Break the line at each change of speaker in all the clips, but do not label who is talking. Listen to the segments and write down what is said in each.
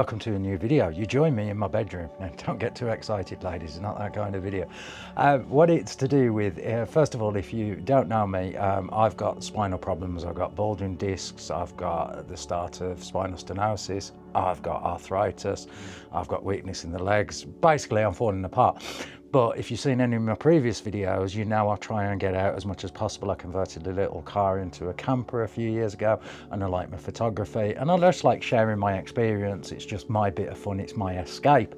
Welcome to a new video. You join me in my bedroom. Now, don't get too excited, ladies. It's not that kind of video. What it's to do with, first of all, if you don't know me, I've got spinal problems. I've got bulging discs. I've got the start of spinal stenosis. I've got arthritis. I've got weakness in the legs. Basically, I'm falling apart. But if you've seen any of my previous videos, you know I try and get out as much as possible. I converted a little car into a camper a few years ago, and I like my photography, and I just like sharing my experience. It's just my bit of fun, it's my escape.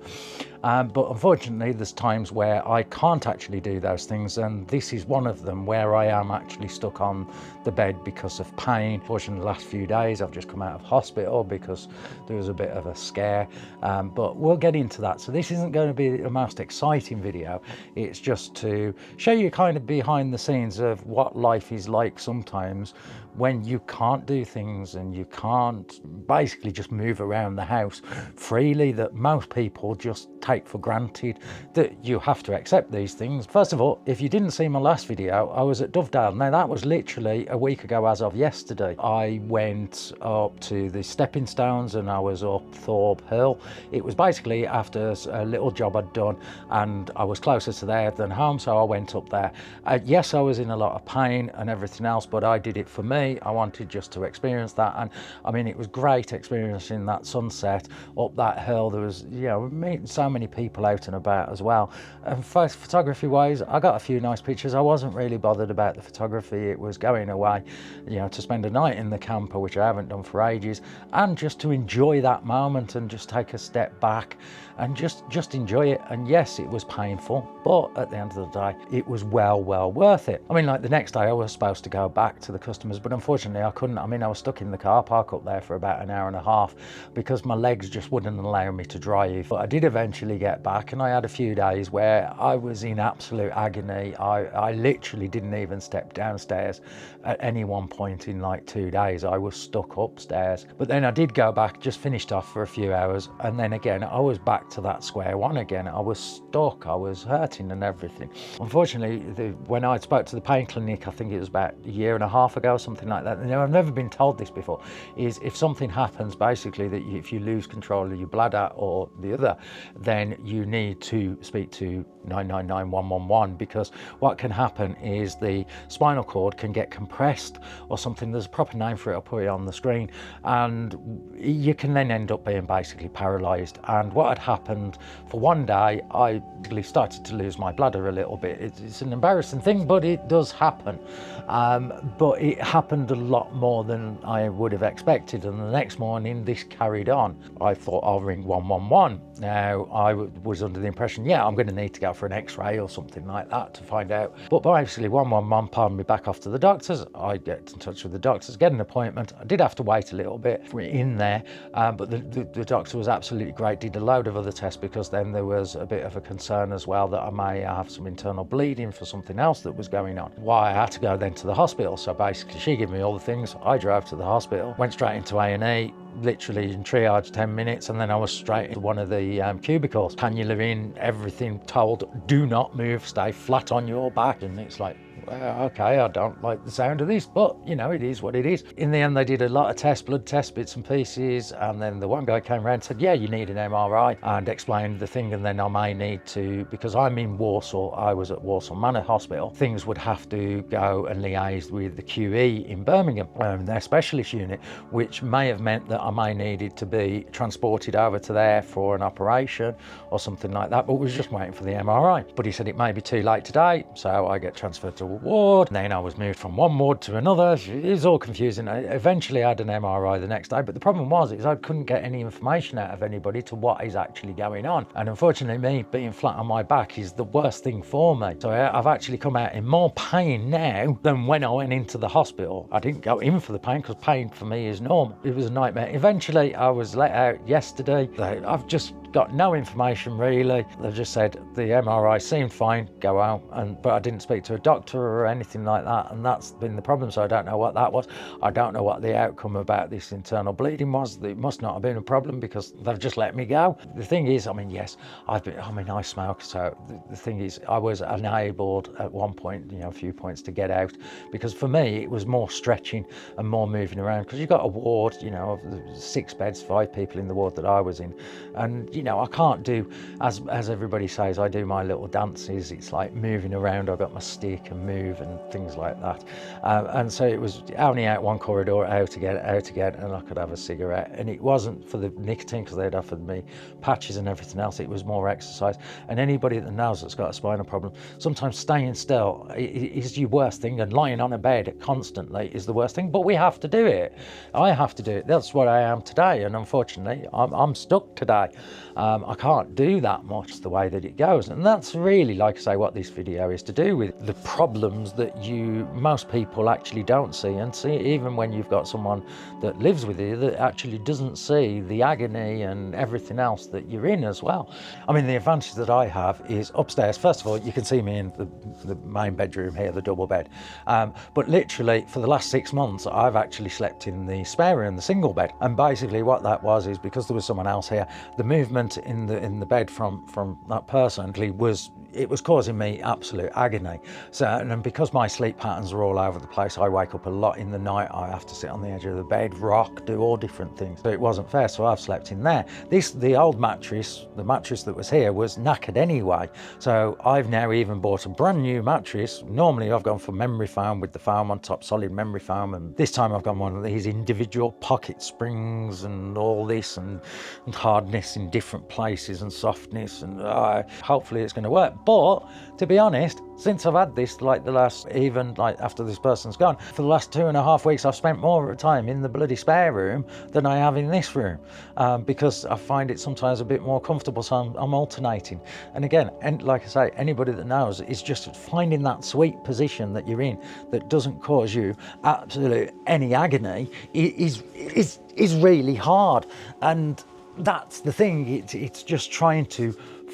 But unfortunately, there's times where I can't actually do those things, and this is one of them where I am actually stuck on the bed because of pain. Fortunately, the last few days I've just come out of hospital because there was a bit of a scare, but we'll get into that. So this isn't going to be the most exciting video. It's just to show you kind of behind the scenes of what life is like sometimes when you can't do things and you can't basically just move around the house freely, that most people just take for granted, that you have to accept these things. First of all, if you didn't see my last video, I was at Dovedale. Now that was literally a week ago as of yesterday. I went up to the stepping stones and I was up Thorpe Hill. It was basically after a little job I'd done, and I was closer to there than home, so I went up there. Yes, I was in a lot of pain and everything else, but I did it for me. I wanted just to experience that, and I mean, it was great experiencing that sunset up that hill. There was, you know, meeting so many people out and about as well. And photography wise, I got a few nice pictures. I wasn't really bothered about the photography. It was going away, you know, to spend a night in the camper, which I haven't done for ages, and just to enjoy that moment and just take a step back and just enjoy it. And yes, it was painful, but at the end of the day, it was well worth it. I mean, like the next day I was supposed to go back to the customers, but unfortunately I couldn't. I mean, I was stuck in the car park up there for about an hour and a half because my legs just wouldn't allow me to drive. But I did eventually get back, and I had a few days where I was in absolute agony. I literally didn't even step downstairs at any one point in like 2 days. I was stuck upstairs. But then I did go back, just finished off for a few hours, and then again I was back to that square one again. I was stuck, I was hurting and everything. Unfortunately, when I spoke to the pain clinic, I think it was about a year and a half ago, something like that. You know, I've never been told this before, is if something happens, basically, that if you lose control of your bladder or the other, then you need to speak to 999 111, because what can happen is the spinal cord can get compressed or something. There's a proper name for it, I'll put it on the screen, and you can then end up being basically paralyzed. And what had happened, for one day I really started to lose my bladder a little bit. It's an embarrassing thing, but it does happen. But it happened a lot more than I would have expected, and the next morning this carried on. I thought I'll ring 111. Now I was under the impression, yeah, I'm going to need to go for an x-ray or something like that to find out. But basically 111 palmed me back off to the doctors. I get in touch with the doctors, get an appointment. I did have to wait a little bit in there, but the doctor was absolutely great, did a load of other tests, because then there was a bit of a concern as well that I may have some internal bleeding for something else that was going on. Why I had to go then to the hospital. So basically she gave me all the things. I drove to the hospital, went straight into A&E, literally in triage 10 minutes, and then I was straight into one of the cubicles, cannula in, everything, told do not move, stay flat on your back. And it's like, well, okay, I don't like the sound of this, but you know, it is what it is. In the end, they did a lot of tests, blood tests, bits and pieces, and then the one guy came around and said, yeah, you need an MRI, and explained the thing, and then I may need to, because I'm in Warsaw, I was at Warsaw Manor Hospital, things would have to go and liaise with the QE in Birmingham, their specialist unit, which may have meant that I may needed to be transported over to there for an operation or something like that, but we was just waiting for the MRI. But he said it may be too late today, so I get transferred to a ward. Then I was moved from one ward to another. It was all confusing. Eventually I had an MRI the next day, but the problem was I couldn't get any information out of anybody to what is actually going on. And unfortunately, me being flat on my back is the worst thing for me. So I've actually come out in more pain now than when I went into the hospital. I didn't go in for the pain because pain for me is normal. It was a nightmare. Eventually I was let out yesterday. I've just got no information really. They just said the MRI seemed fine, go out, but I didn't speak to a doctor or anything like that, and that's been the problem. So I don't know what that was. I don't know what the outcome about this internal bleeding was. It must not have been a problem because they've just let me go. The thing is, I mean, yes, I smoke, so the thing is, I was enabled at one point, you know, a few points to get out, because for me it was more stretching and more moving around, because you've got a ward, you know, of 6 beds, 5 people in the ward that I was in, and you know, I can't do, as everybody says, I do my little dances. It's like moving around. I've got my stick and move and things like that, and so it was only out one corridor, out again, and I could have a cigarette, and it wasn't for the nicotine because they'd offered me patches and everything else. It was more exercise. And anybody that knows that's got a spinal problem, sometimes staying still is your worst thing, and lying on a bed constantly is the worst thing, but we have to do it. I have to do it. That's what I am today, and unfortunately I'm stuck today. I can't do that much the way that it goes, and that's really, like I say, what this video is to do with, the problems that most people actually don't see, and see even when you've got someone that lives with you that actually doesn't see the agony and everything else that you're in as well. I mean, the advantage that I have is upstairs. First of all, you can see me in the main bedroom here, the double bed, but literally for the last 6 months I've actually slept in the spare room, the single bed, and basically what that was is because there was someone else here, the movement in the bed from that person was causing me absolute agony. So, and because my sleep patterns are all over the place, I wake up a lot in the night, I have to sit on the edge of the bed, rock, do all different things. So it wasn't fair, so I've slept in there. The old mattress, the mattress that was here, was knackered anyway. So I've now even bought a brand new mattress. Normally I've gone for memory foam with the foam on top, solid memory foam, and this time I've got one of these individual pocket springs and all this, and hardness in different places and softness, and hopefully it's going to work. But to be honest, since I've had this, like the last, even like after this person's gone, for the last 2.5 weeks, I've spent more time in the bloody spare room than I have in this room, because I find it sometimes a bit more comfortable, so I'm alternating. And again, and like I say, anybody that knows, is just finding that sweet position that you're in that doesn't cause you absolute any agony is really hard. And that's the thing, it's just trying to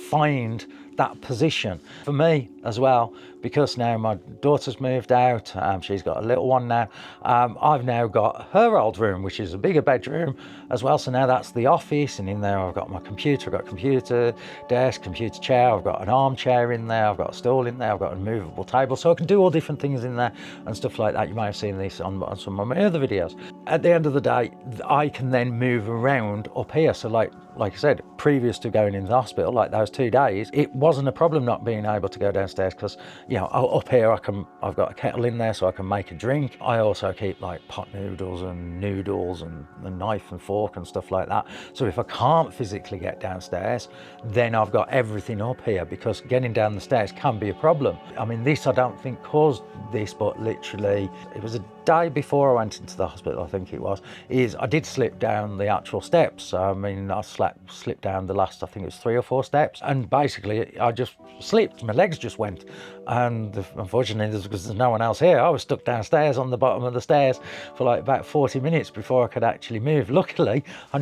find that position. For me as well, because now my daughter's moved out, she's got a little one now, I've now got her old room, which is a bigger bedroom as well, so now that's the office, and in there I've got my computer, I've got a computer desk, computer chair, I've got an armchair in there, I've got a stool in there, I've got a movable table, so I can do all different things in there and stuff like that. You might have seen this on some of my other videos. At the end of the day, I can then move around up here, so like I said, previous to going into the hospital, like those 2 days, it wasn't a problem not being able to go downstairs, because, you know, up here I've got a kettle in there so I can make a drink. I also keep like pot noodles and a knife and fork and stuff like that. So if I can't physically get downstairs, then I've got everything up here, because getting down the stairs can be a problem. I mean, this I don't think caused this, but literally it was a day before I went into the hospital, I think it was, I did slip down the actual steps. I mean, I slipped down the last, I think it was 3 or 4 steps, and basically I just slipped, my legs just went, and unfortunately, because there's no one else here, I was stuck downstairs on the bottom of the stairs for like about 40 minutes before I could actually move. Luckily, I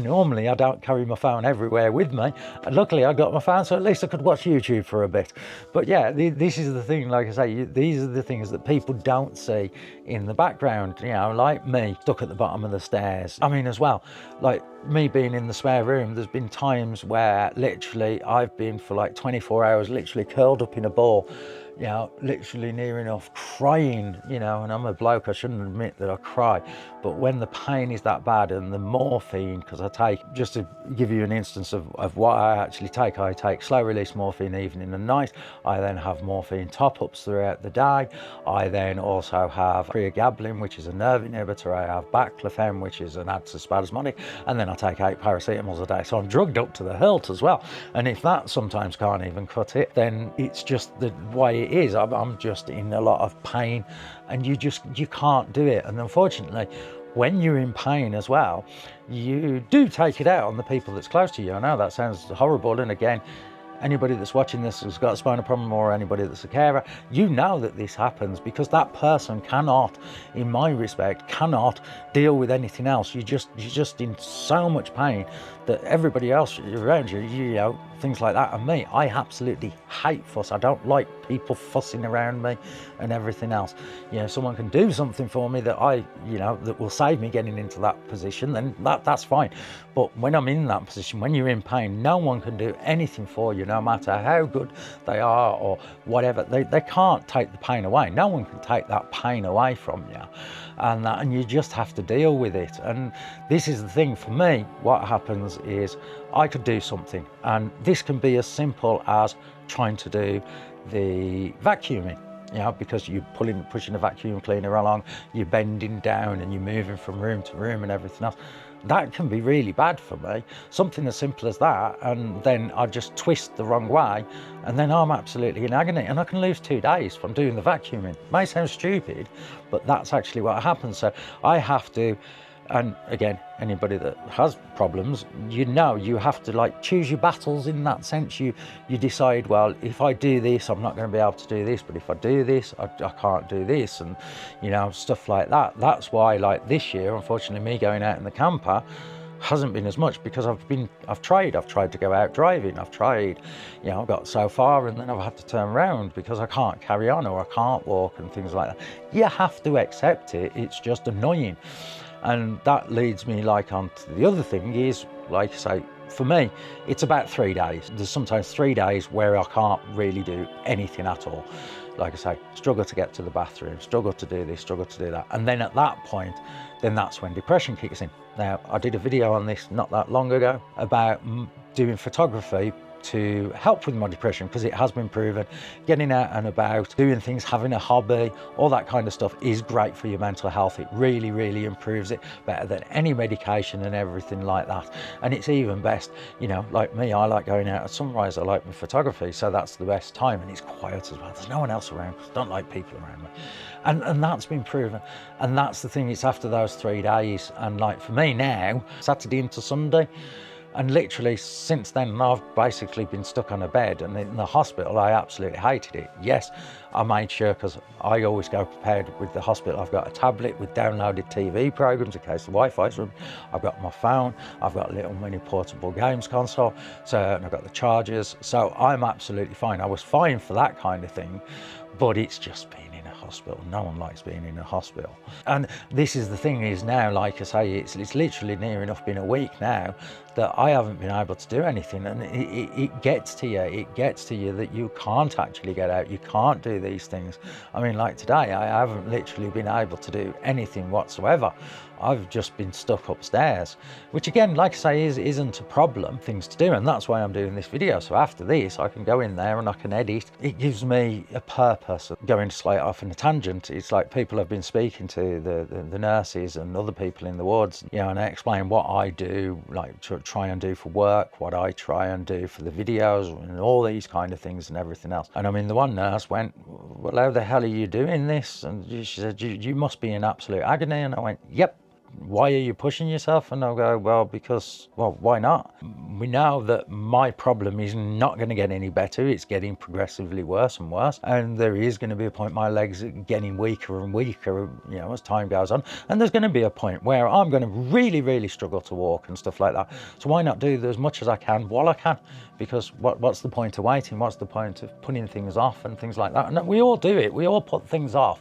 don't carry my phone everywhere with me, and luckily I got my phone, so at least I could watch YouTube for a bit. But yeah, this is the thing, like I say, these are the things that people don't see in the background, you know, like me, stuck at the bottom of the stairs. I mean, as well, like me being in the spare room, there's been times where literally I've been for like 24 hours literally curled up in a ball, you know, literally near enough crying, you know, and I'm a bloke, I shouldn't admit that I cry, but when the pain is that bad, and the morphine, because I take, just to give you an instance of what I actually take, I take slow release morphine evening and night, I then have morphine top-ups throughout the day, I then also have pregabalin, which is a nerve inhibitor, I have baclofen, which is an antispasmodic, and then I take 8 paracetamols a day, so I'm drugged up to the hilt as well. And if that sometimes can't even cut it, then it's just the way it is. I'm just in a lot of pain, and you can't do it. And unfortunately, when you're in pain as well, you do take it out on the people that's close to you. I know that sounds horrible, and again, anybody that's watching this has got a spinal problem, or anybody that's a carer, you know that this happens, because that person cannot, in my respect, cannot deal with anything else. You're just in so much pain that everybody else around you, you know, things like that. And me, I absolutely hate fuss. I don't like people fussing around me and everything else. You know, someone can do something for me that that will save me getting into that position, then that's fine. But when I'm in that position, when you're in pain, no one can do anything for you, no matter how good they are or whatever. They can't take the pain away. No one can take that pain away from you. And you just have to deal with it. And this is the thing for me. What happens is I could do something, and this can be as simple as trying to do the vacuuming, you know, because you're pushing a vacuum cleaner along, you're bending down and you're moving from room to room and everything else. That can be really bad for me. Something as simple as that, and then I just twist the wrong way, and then I'm absolutely in agony, and I can lose 2 days from doing the vacuuming. It may sound stupid, but that's actually what happens. So I have to, and again, anybody that has problems, you have to like choose your battles in that sense. You decide, well, if I do this, I'm not going to be able to do this, but if I do this, I can't do this, and you know, stuff like that. That's why, like this year, unfortunately, me going out in the camper hasn't been as much, because I've tried to go out driving. I've tried, you know, I've got so far and then I've had to turn around because I can't carry on or I can't walk and things like that. You have to accept it. It's just annoying. And that leads me like on to the other thing is, like I say, for me, it's about 3 days. There's sometimes 3 days where I can't really do anything at all. Like I say, struggle to get to the bathroom, struggle to do this, struggle to do that. And then at that point, then that's when depression kicks in. Now, I did a video on this not that long ago about doing photography to help with my depression, because it has been proven getting out and about, doing things, having a hobby, all that kind of stuff is great for your mental health. It really, really improves it, better than any medication and everything like that. And it's even best, you know, like me, I like going out at sunrise. I like my photography, so that's the best time, and it's quiet as well. There's no one else around, because I don't like people around me. And that's been proven. And that's the thing, it's after those 3 days. And like for me now, Saturday into Sunday, and literally since then, I've basically been stuck on a bed, and in the hospital, I absolutely hated it. Yes, I made sure, because I always go prepared with the hospital. I've got a tablet with downloaded TV programs in case the Wi-Fi's run. I've got my phone, I've got a little mini portable games console, and I've got the chargers. So I'm absolutely fine. I was fine for that kind of thing, but it's just been in a hospital. No one likes being in a hospital. And this is the thing is now, like I say, it's literally near enough been a week now that I haven't been able to do anything, and it gets to you. It gets to you that you can't actually get out. You can't do these things. I mean, like today, I haven't literally been able to do anything whatsoever. I've just been stuck upstairs, which again, like I say, isn't a problem, things to do, and that's why I'm doing this video. So after this, I can go in there and I can edit. It gives me a purpose. Going slightly off on a tangent, it's like people have been speaking to the nurses and other people in the wards, you know, and I explain what I do, like to try and do for work, what I try and do for the videos and all these kind of things and everything else. And I mean, the one nurse went, well, how the hell are you doing this? And she said, you must be in absolute agony. And I went, yep. Why are you pushing yourself? And I'll go, well, because, well, why not? We know that my problem is not going to get any better. It's getting progressively worse and worse. And there is going to be a point my legs are getting weaker and weaker, you know, as time goes on. And there's going to be a point where I'm going to really, really struggle to walk and stuff like that. So why not do as much as I can while I can? Because what's the point of waiting? What's the point of putting things off and things like that? And we all do it. We all put things off.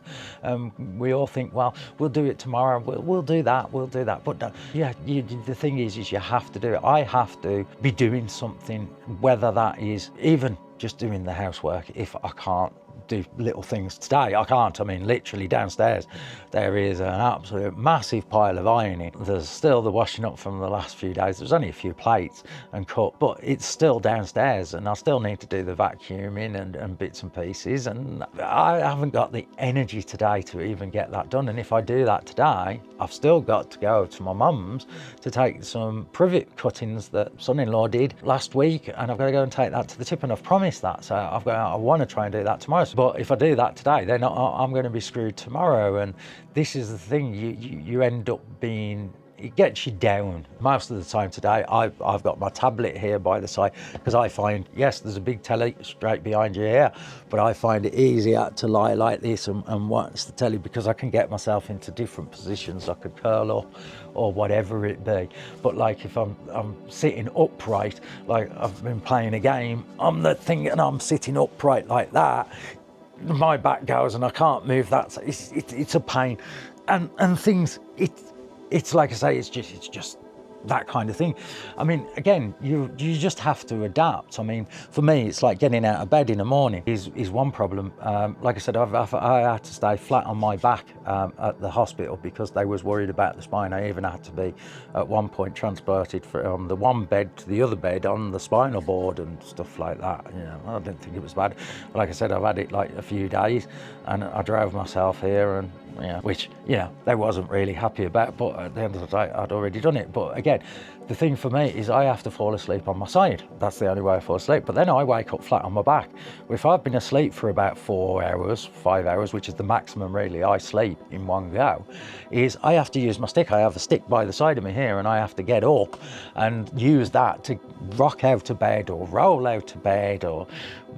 We all think, well, we'll do it tomorrow. We'll do that. We'll do that. But yeah, the thing is you have to do it. I have to be doing something, whether that is even just doing the housework. If I can't do little things today, I can't. I mean, literally downstairs there is an absolute massive pile of ironing. There's still the washing up from the last few days. There's only a few plates and cut, but it's still downstairs, and I still need to do the vacuuming and bits and pieces, and I haven't got the energy today to even get that done. And if I do that today, I've still got to go to my mum's to take some privet cuttings that son-in-law did last week, and I've got to go and take that to the tip, and I've promised that, so I want to try and do that tomorrow. But if I do that today, then I'm going to be screwed tomorrow. And this is the thing, you end up being it gets you down. Most of the time today, I've got my tablet here by the side, because I find, yes, there's a big telly straight behind you here, but I find it easier to lie like this and watch the telly, because I can get myself into different positions. I could curl up or whatever it be. But like if I'm sitting upright, like I've been playing a game, I'm the thing, and I'm sitting upright like that, my back goes and I can't move that. It's a pain, and things. It's like I say, it's just that kind of thing. I mean, again, you just have to adapt. I mean, for me, it's like getting out of bed in the morning is one problem. Like I said, I had to stay flat on my back at the hospital because they was worried about the spine. I even had to be at one point transported from the one bed to the other bed on the spinal board and stuff like that. You know, I didn't think it was bad. But like I said, I've had it like a few days, and I drove myself here, and which, they wasn't really happy about, but at the end of the day, I'd already done it. But again, the thing for me is I have to fall asleep on my side. That's the only way I fall asleep. But then I wake up flat on my back. If I've been asleep for about 4 hours, 5 hours, which is the maximum really I sleep in one go, is I have to use my stick. I have a stick by the side of me here, and I have to get up and use that to rock out of bed or roll out of bed or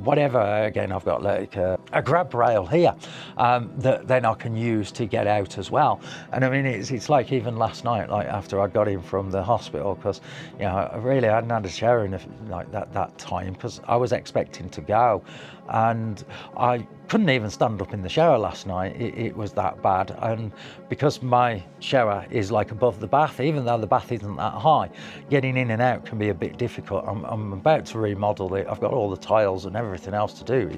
whatever. Again, I've got like a grab rail here that then I can use to get out as well. And I mean, it's like even last night, like after I got in from the hospital, because I really hadn't had a shower in like that time, because I was expecting to go, and I couldn't even stand up in the shower last night. It was that bad. And because my shower is like above the bath, even though the bath isn't that high, getting in and out can be a bit difficult. I'm about to remodel it. I've got all the tiles and everything else to do.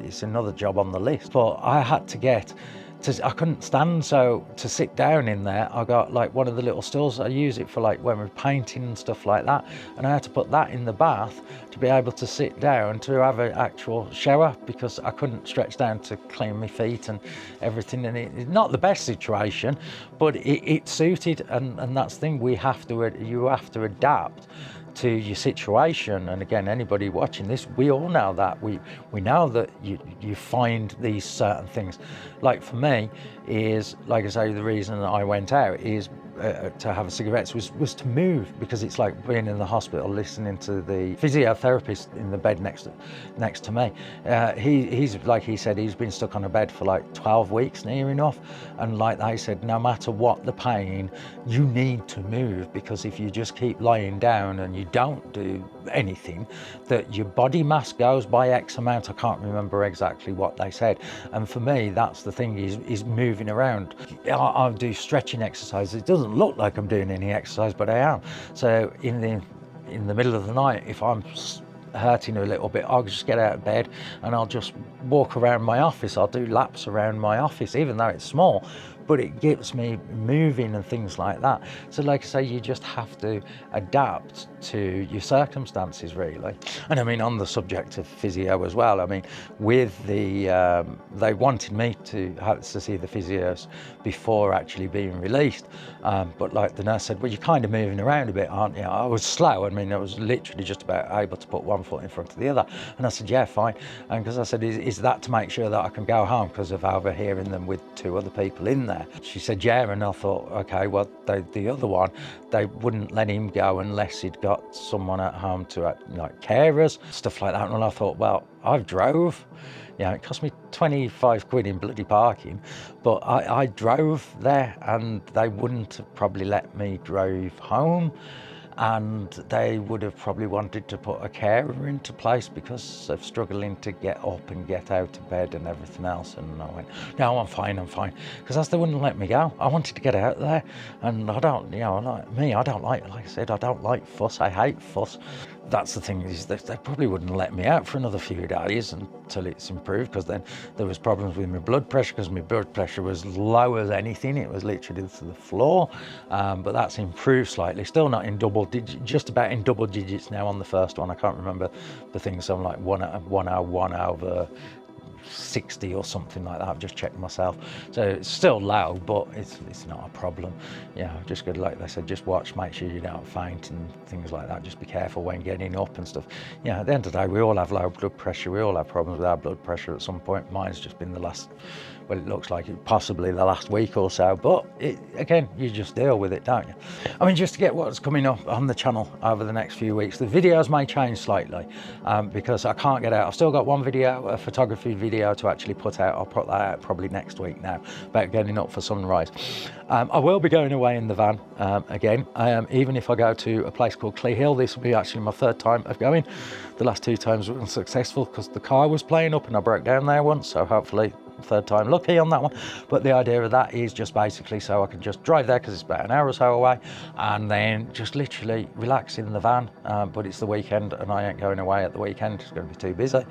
It's another job on the list. But I had to I couldn't stand, so to sit down in there, I got like one of the little stools. I use it for like when we're painting and stuff like that, and I had to put that in the bath to be able to sit down to have an actual shower, because I couldn't stretch down to clean my feet and everything. And it's not the best situation, but it suited, and that's the thing. You have to adapt to your situation. And again, anybody watching this, we all know that. We know that you find these certain things. Like for me is, like I say, the reason that I went out is to have a cigarette was to move, because it's like being in the hospital listening to the physiotherapist in the bed next to me. He's like he said, he's been stuck on a bed for like 12 weeks near enough, and like they said, no matter what the pain, you need to move, because if you just keep lying down and you don't do anything, that your body mass goes by X amount. I can't remember exactly what they said. And for me, that's the thing, is moving around. I'll do stretching exercises. It doesn't look like I'm doing any exercise, but I am. So in the middle of the night, if I'm hurting a little bit, I'll just get out of bed and I'll just walk around my office. I'll do laps around my office, even though it's small, but it gets me moving and things like that. So like I say, you just have to adapt to your circumstances, really. And I mean, on the subject of physio as well, I mean, with the they wanted me to see the physios before actually being released, but like the nurse said, well, you're kind of moving around a bit, aren't you? I was slow. I mean, I was literally just about able to put one foot in front of the other, and I said, yeah, fine. And because I said, is that to make sure that I can go home, because of overhearing them with 2 other people in there? She said, yeah. And I thought, okay, well, the other one, they wouldn't let him go unless he'd got someone at home to like carers, stuff like that. And I thought, well, I've drove. It cost me 25 quid in bloody parking, but I drove there, and they wouldn't have probably let me drive home. And they would have probably wanted to put a carer into place because of struggling to get up and get out of bed and everything else. And I went, no, I'm fine, because they wouldn't let me go. I wanted to get out there, and I don't, like me, I don't like I said, I don't like fuss. I hate fuss. That's the thing, is they probably wouldn't let me out for another few days until it's improved, because then there was problems with my blood pressure, because my blood pressure was low as anything. It was literally to the floor, but that's improved slightly. Still not in double digits, just about in double digits now on the first one. I can't remember the thing, so I'm like 1 over 60 or something like that. I've just checked myself, so it's still low, but it's not a problem. Just good, like they said, just watch, make sure you don't faint and things like that. Just be careful when getting up and stuff. At the end of the day, we all have low blood pressure. We all have problems with our blood pressure at some point. Mine's just been the last well, it looks like it possibly the last week or so, but again, you just deal with it, don't you? I mean, just to get what's coming up on the channel over the next few weeks, the videos may change slightly because I can't get out. I've still got one video, a photography video to actually put out. I'll put that out probably next week now, about getting up for sunrise. I will be going away in the van again, even if I go to a place called Clee Hill. This will be actually my third time of going. The last two times were unsuccessful because the car was playing up and I broke down there once, so hopefully third time lucky on that one. But the idea of that is just basically so I can just drive there because it's about an hour or so away, and then just literally relax in the van. But it's the weekend and I ain't going away at the weekend, it's going to be too busy.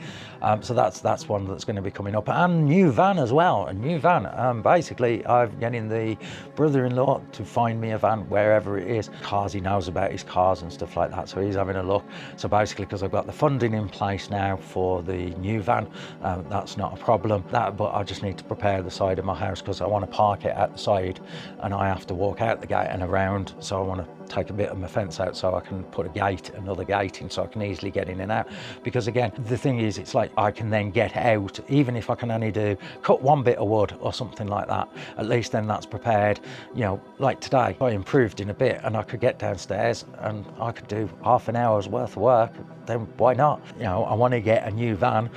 So that's one that's going to be coming up. And new van as well, a new van. Basically I'm getting the brother-in-law to find me a van wherever it is. Cars, he knows about his cars and stuff like that, so he's having a look. So basically, because I've got the funding in place now for the new van, that's not a problem. But I just need to prepare the side of my house because I want to park it at the side and I have to walk out the gate and around, so I want to take a bit of my fence out so I can put another gate in so I can easily get in and out. Because again, the thing is, it's like I can then get out, even if I can only cut one bit of wood or something like that, at least then that's prepared. You know, like today I improved in a bit and I could get downstairs and I could do half an hour's worth of work. Then why not? You know, I want to get a new van.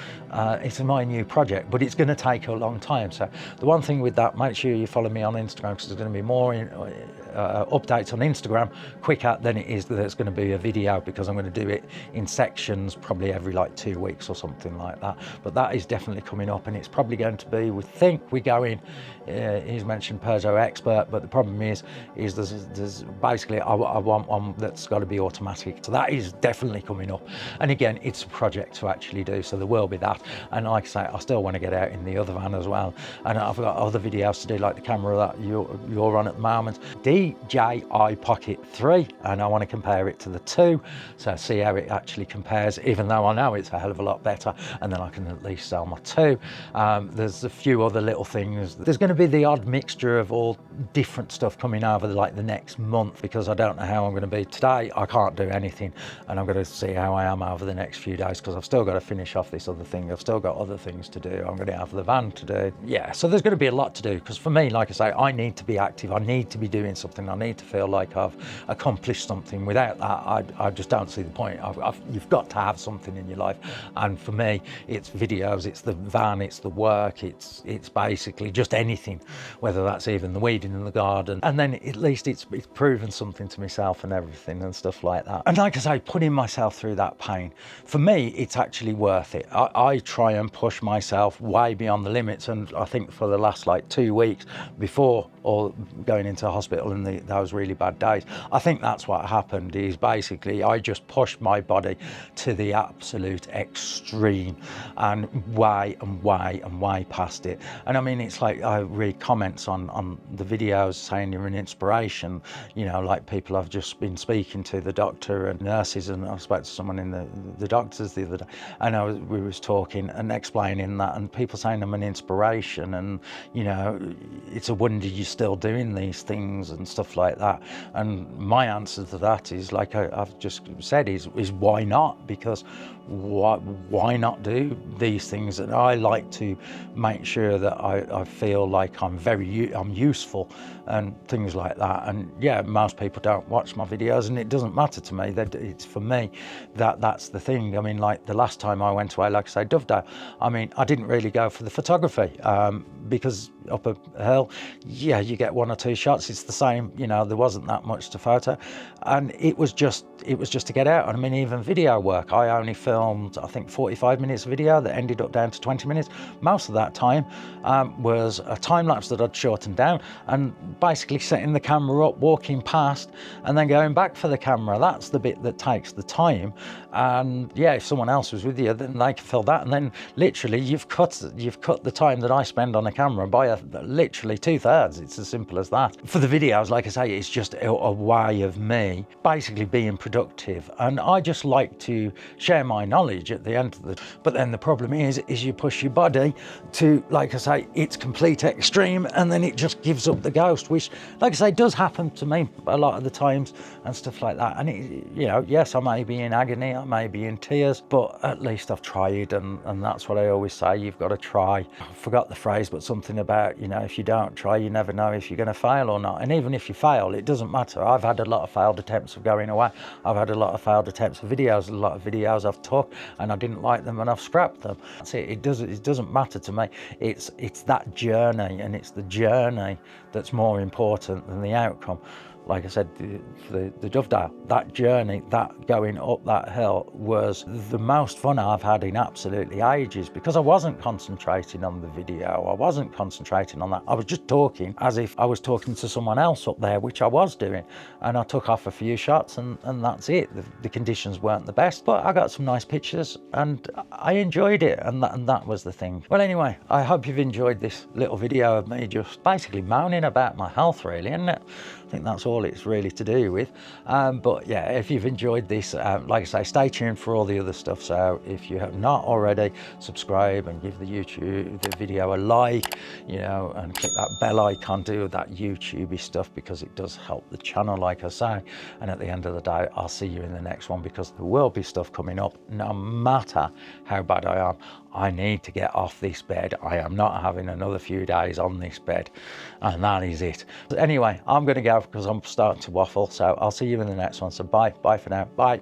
It's my new project, but it's going to take a long time. So the one thing with that, make sure you follow me on Instagram, because there's going to be more updates on Instagram quicker than it is that it's going to be a video, because I'm going to do it in sections, probably every like 2 weeks or something like that. But that is definitely coming up, and it's probably going to be, we think we're going, he's mentioned Peugeot Expert, but the problem is there's basically I want one that's got to be automatic. So that is definitely coming up. And again, it's a project to actually do, so there will be that. And like I say, I still want to get out in the other van as well. And I've got other videos to do, like the camera that you're on at the moment, DJI Pocket 3, and I want to compare it to the 2, so see how it actually compares, even though I know it's a hell of a lot better, and then I can at least sell my 2. There's a few other little things. There's going to be the odd mixture of all different stuff coming over like the next month, because I don't know how I'm going to be. Today I can't do anything, and I'm going to see how I am over the next few days, because I've still got to finish off this other thing. I've still got other things to do. I'm going to have the van to do. Yeah, so there's going to be a lot to do, because for me, like I say, I need to be active. I need to be doing something. I need to feel like I've accomplished something. Without that, I just don't see the point. You've got to have something in your life, and for me, it's videos, it's the van, it's the work, it's basically just anything, whether that's even the weeding in the garden, and then at least it's proven something to myself and everything and stuff like that. And like I say, putting myself through that pain, for me, it's actually worth it. I try and push myself way beyond the limits, and I think for the last like 2 weeks before or going into hospital in those really bad days, I think that's what happened, is basically I just pushed my body to the absolute extreme and way past it. And I mean, it's like I read comments on the videos saying you're an inspiration, you know, like people I've just been speaking to, the doctor and nurses, and I spoke to someone in the doctors the other day, and we was talking and explaining that, and people saying I'm an inspiration, and you know, it's a wonder you're still doing these things and stuff like that. And my answer to that is, like I've just said, is why not? Because why not do these things? And I like to make sure that I feel like I'm useful and things like that. And yeah, most people don't watch my videos, and it doesn't matter to me. That it's for me, that's the thing. I mean, like the last time I went away, like I say, Dovedale, I mean, I didn't really go for the photography because up a hill, yeah, you get 1 or 2 shots. It's the same, you know, there wasn't that much to photo, and it was just to get out. And I mean, even video work, I only filmed, I think, 45 minutes of video that ended up down to 20 minutes. Most of that time was a time lapse that I'd shortened down, and basically setting the camera up, walking past, and then going back for the camera. That's the bit that takes the time. And yeah, if someone else was with you, then they can fill that, and then literally you've cut the time that I spend on a camera by literally 2/3. It's as simple as that. For the videos, videos, like I say, it's just a way of me basically being productive, and I just like to share my knowledge at the end of the. But then the problem is you push your body to, like I say, its complete extreme, and then it just gives up the ghost, which, like I say, does happen to me a lot of the times and stuff like that. And it, you know, yes, I may be in agony, I may be in tears, but at least I've tried, and that's what I always say, you've got to try. I forgot the phrase, but something about, you know, if you don't try, you never know if you're going to fail or not. And even if you fail, it doesn't matter. I've had a lot of failed attempts of going away. I've had a lot of failed attempts of videos, a lot of videos I've took and I didn't like them and I've scrapped them. That's it. It doesn't matter to me. It's that journey, and it's the journey that's more important than the outcome. Like I said, the dovedale, that journey, that going up that hill was the most fun I've had in absolutely ages, because I wasn't concentrating on the video. I wasn't concentrating on that. I was just talking as if I was talking to someone else up there, which I was doing. And I took off a few shots and that's it. The conditions weren't the best, but I got some nice pictures and I enjoyed it. And that was the thing. Well, anyway, I hope you've enjoyed this little video of me just basically moaning about my health, really, isn't it? I think that's all it's really to do with. But yeah, if you've enjoyed this, like I say, stay tuned for all the other stuff. So if you have not already, subscribe and give the video a like, you know, and click that bell icon, do that YouTubey stuff, because it does help the channel, like I say. And at the end of the day, I'll see you in the next one, because there will be stuff coming up no matter how bad I am. I need to get off this bed. I am not having another few days on this bed, and that is it. Anyway, I'm going to go because I'm starting to waffle, so I'll see you in the next one. So bye for now. Bye.